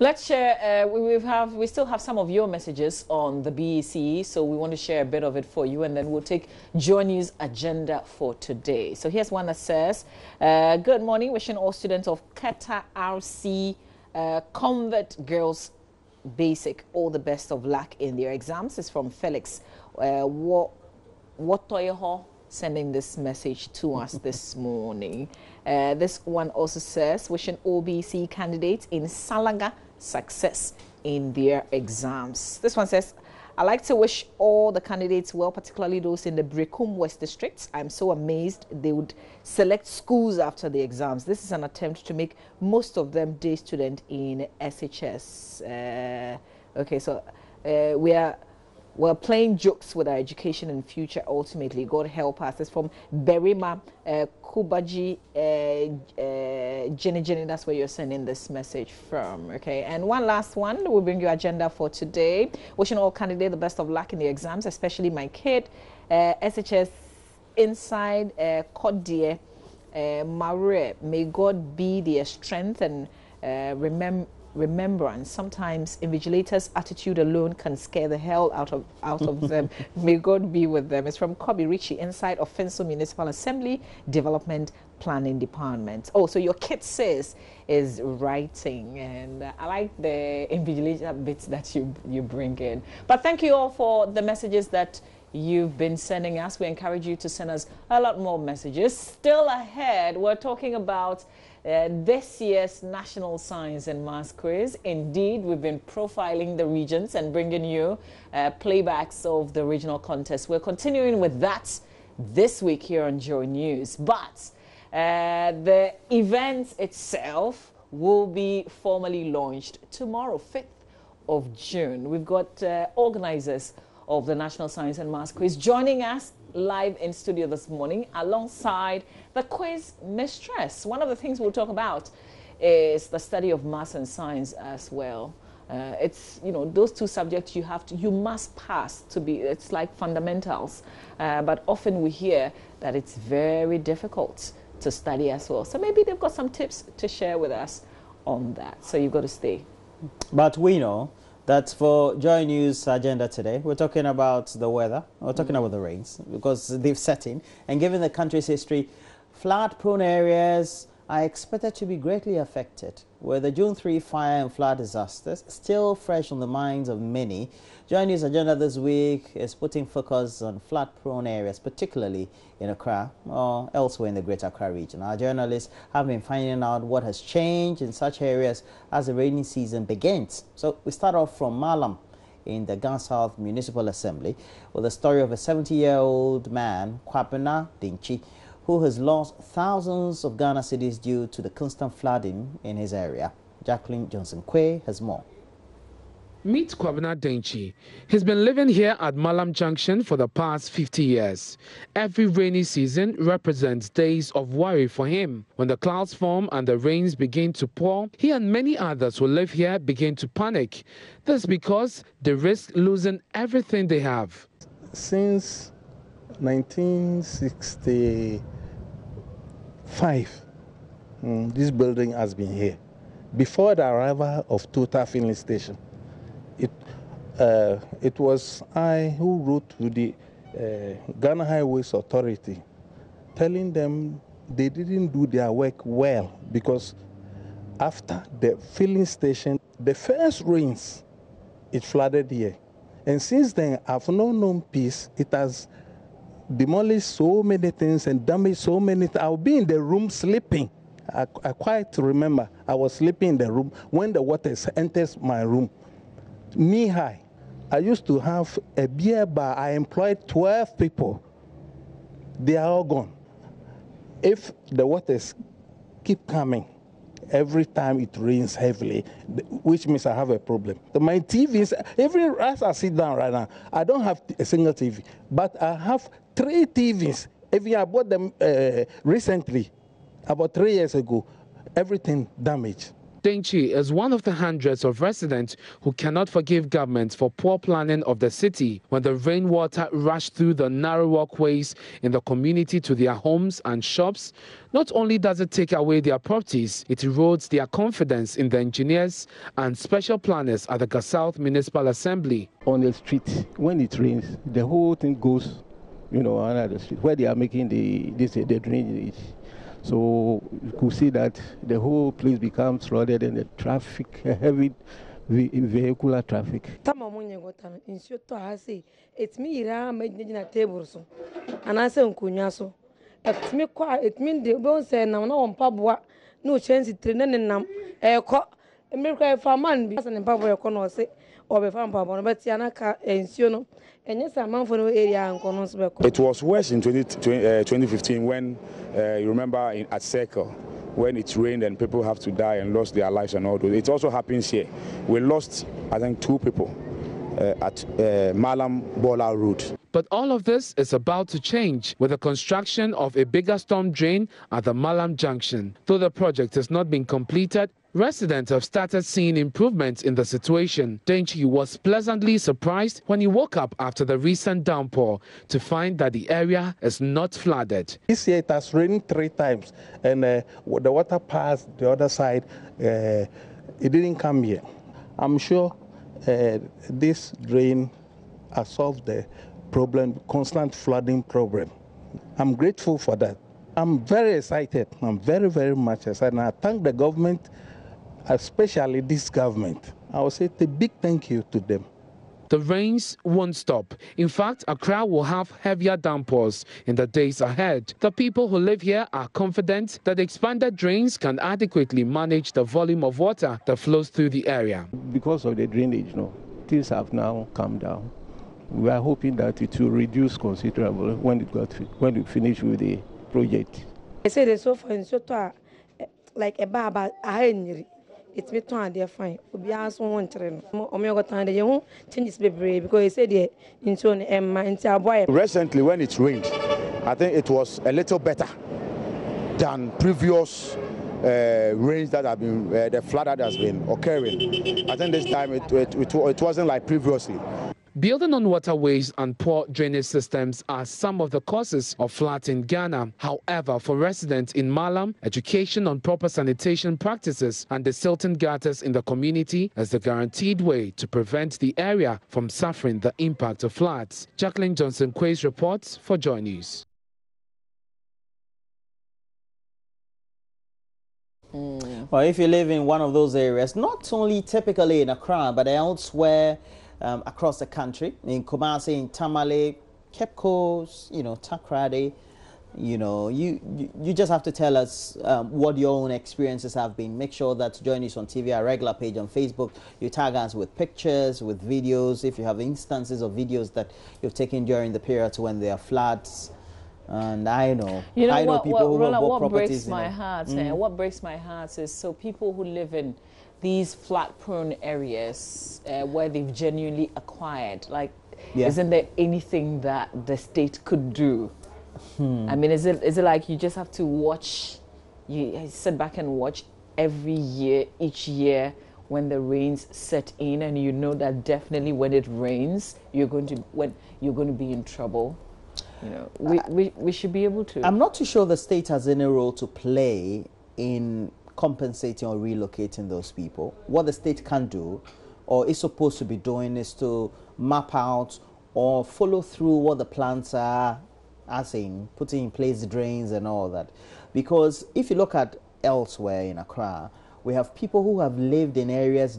Let's share. We still have some of your messages on the BEC, so we want to share a bit of it for you, and then we'll take JoyNews agenda for today. So here's one that says, "Good morning, wishing all students of Keta RC Convert Girls Basic all the best of luck in their exams." It's from Felix. Wotoyeho sending this message to us this morning. This one also says, wishing OBC candidates in Salaga success in their exams. This one says, "I'd like to wish all the candidates well, particularly those in the Brekum West districts. I'm so amazed they would select schools after the exams. This is an attempt to make most of them day student in SHS." Okay, so we're playing jokes with our education and future ultimately. God help us. It's from Berima Kubaji Jenny. That's where you're sending this message from. Okay, and one last one. We'll bring you agenda for today. Wishing all candidates the best of luck in the exams, especially my kid. SHS inside Kodie Mare. May God be their strength and remembrance. Sometimes invigilators' attitude alone can scare the hell out of them. May God be with them. It's from Kobe Ritchie, inside of Fenso Municipal Assembly Development Planning Department. Oh, so your kid says is writing, and I like the invigilator bits that you bring in. But thank you all for the messages that you've been sending us. We encourage you to send us a lot more messages. Still ahead, we're talking about this year's National Science and Maths Quiz. Indeed, we've been profiling the regions and bringing you playbacks of the regional contest. We're continuing with that this week here on JoyNews. But the event itself will be formally launched tomorrow, 5th of June. We've got organizers of the National Science and Maths Quiz joining us live in studio this morning alongside the quiz mistress. One of the things we'll talk about is the study of maths and science as well. It's, you know, those two subjects you must pass to be, it's like fundamentals. But often we hear that it's very difficult to study as well. So maybe they've got some tips to share with us on that. So you've got to stay. But we know that for JoyNews agenda today, we're talking about the weather, we're talking about the rains, because they've set in. And given the country's history, flood-prone areas are expected to be greatly affected, with the June 3 fire and flood disasters still fresh on the minds of many. JoyNews agenda this week is putting focus on flood-prone areas, particularly in Accra or elsewhere in the Greater Accra region. Our journalists have been finding out what has changed in such areas as the rainy season begins. So we start off from Mallam in the Ghana South Municipal Assembly with the story of a 70-year-old man, Kwabena Dinchi, who has lost thousands of Ghana cedis due to the constant flooding in his area. Jacqueline Johnson-Quay has more. Meet Kwabena Denchi. He's been living here at Mallam Junction for the past 50 years. Every rainy season represents days of worry for him. When the clouds form and the rains begin to pour, he and many others who live here begin to panic. This because they risk losing everything they have. Since 1965, this building has been here. Before the arrival of Total Filling Station, it was I who wrote to the Ghana Highways Authority telling them they didn't do their work well, because after the filling station, the first rains, it flooded here. And since then, I've not known peace. It has demolished so many things and damaged so many things. I'll be in the room sleeping. I quite remember I was sleeping in the room when the water enters my room, knee high. I used to have a beer bar. I employed 12 people. They are all gone. If the waters keep coming every time it rains heavily, which means I have a problem. My TVs, as I sit down right now, I don't have a single TV, but I have 3 TVs. Even I bought them recently, about 3 years ago. Everything damaged. Denchi is one of the hundreds of residents who cannot forgive government for poor planning of the city when the rainwater rushed through the narrow walkways in the community to their homes and shops. Not only does it take away their properties, it erodes their confidence in the engineers and special planners at the South Municipal Assembly. On the street, when it rains, the whole thing goes, under the street where they are making the drainage. So you could see that the whole place becomes flooded and the traffic, heavy vehicular traffic. It's me making a table so, and I say Unkunyaso. It's me quiet, it means the bones say now on Pabua, no chance it training them. A America farman be in Pabua Conosi or be found Pabua, but Yanaka and Siono. And yes, I'm for no area and Conos. It was worse in 2015 when you remember at Circle when it rained and people have to die and lost their lives and all those. It also happens here. We lost, I think, 2 people at Mallam Bola Road. But all of this is about to change with the construction of a bigger storm drain at the Mallam Junction. Though the project has not been completed, residents have started seeing improvements in the situation. Denchi was pleasantly surprised when he woke up after the recent downpour to find that the area is not flooded. This year it has rained 3 times and the water passed the other side. It didn't come here. I'm sure this drain has solved the problem, constant flooding problem. I'm grateful for that. I'm very excited. I'm very, very much excited. And I thank the government, especially this government. I will say a big thank you to them. The rains won't stop. In fact, Accra will have heavier downpours in the days ahead. The people who live here are confident that expanded drains can adequately manage the volume of water that flows through the area. Because of the drainage, things have now calmed down. We are hoping that it will reduce considerably when we finish with the project. I say the sofa in Soto like a baba, it's me to their fine. We are so one train. Omega time they won't change this baby because he said the intone and my entire boy. Recently, when it rained, I think it was a little better than previous rains that have been, the flood that has been occurring. I think this time it wasn't like previously. Building on waterways and poor drainage systems are some of the causes of floods in Ghana. However, for residents in Mallam, education on proper sanitation practices and the silting gutters in the community is the guaranteed way to prevent the area from suffering the impact of floods. Jacqueline Johnson-Quays reports for JoyNews. Well, if you live in one of those areas, not only typically in Accra, but elsewhere across the country, in Kumasi, in Tamale, Cape Coast, Takrady, you just have to tell us what your own experiences have been. Make sure that join us on TV, our regular page on Facebook. You tag us with pictures, with videos, if you have instances of videos that you've taken during the periods when there are floods. And I know people who have bought properties. What breaks my heart is so people who live in these flood-prone areas where they've genuinely acquired, isn't there anything that the state could do? I mean, is it like you just have to watch, you sit back and watch every year, each year when the rains set in, and you know that definitely when it rains, you're going to be in trouble? We should be able to. I'm not too sure the state has any role to play in compensating or relocating those people. What the state can do or is supposed to be doing is to map out or follow through what the plans are, as in putting in place drains and all that. Because if you look at elsewhere in Accra, we have people who have lived in areas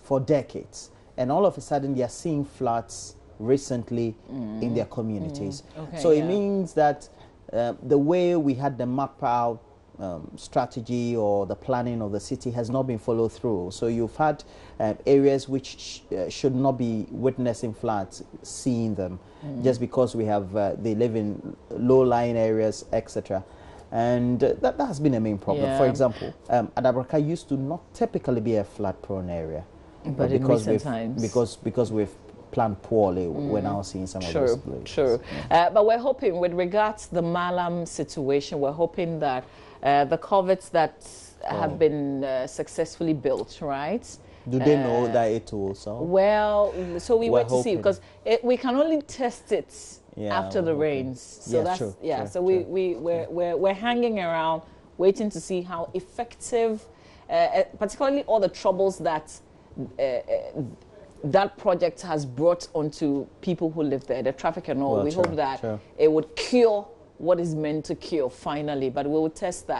for decades, and all of a sudden they are seeing floods recently in their communities. So it means that the way we had the map out strategy or the planning of the city has not been followed through. So you've had areas which should not be witnessing floods, seeing them, just because we have they live in low-lying areas, etc. And that has been a main problem. For example, Adabraka used to not typically be a flood-prone area, but in recent times, because we've planned poorly, we're now seeing some of those places. But we're hoping, with regards to the Mallam situation, we're hoping that the culverts that have been successfully built, right? Do they know that it will solve? Well, so we wait to see, hoping. because we can only test it after the rains. So yeah, that's true, yeah. true, So true. we're hanging around, waiting to see how effective, particularly all the troubles that that project has brought onto people who live there, the traffic and all. Well, we true, hope that true. it would cure what is meant to cure finally, but we will test that.